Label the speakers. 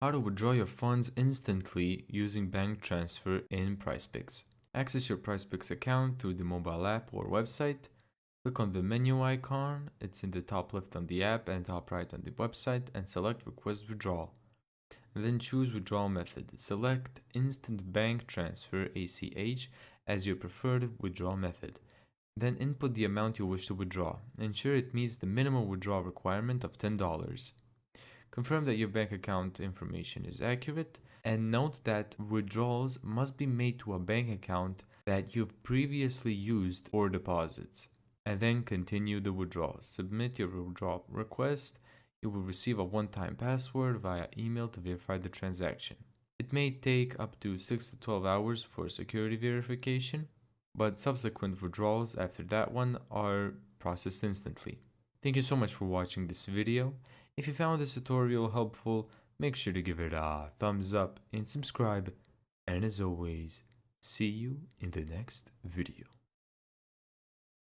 Speaker 1: how to withdraw your funds instantly using bank transfer in PrizePicks. Access your PrizePicks account through the mobile app or website. Click on the menu icon, it's in the top left on the app and top right on the website, and select Request Withdrawal. Then choose Withdrawal Method. Select Instant Bank Transfer ACH as your preferred withdrawal method. Then input the amount you wish to withdraw. Ensure it meets the minimum withdrawal requirement of $10. Confirm that your bank account information is accurate, and note that withdrawals must be made to a bank account that you've previously used for deposits. And then continue the withdrawal. Submit your withdrawal request. You will receive a one-time password via email to verify the transaction. It may take up to 6 to 12 hours for security verification, but subsequent withdrawals after that one are processed instantly. Thank you so much for watching this video. If you found this tutorial helpful, make sure to give it a thumbs up and subscribe. And as always, see you in the next video.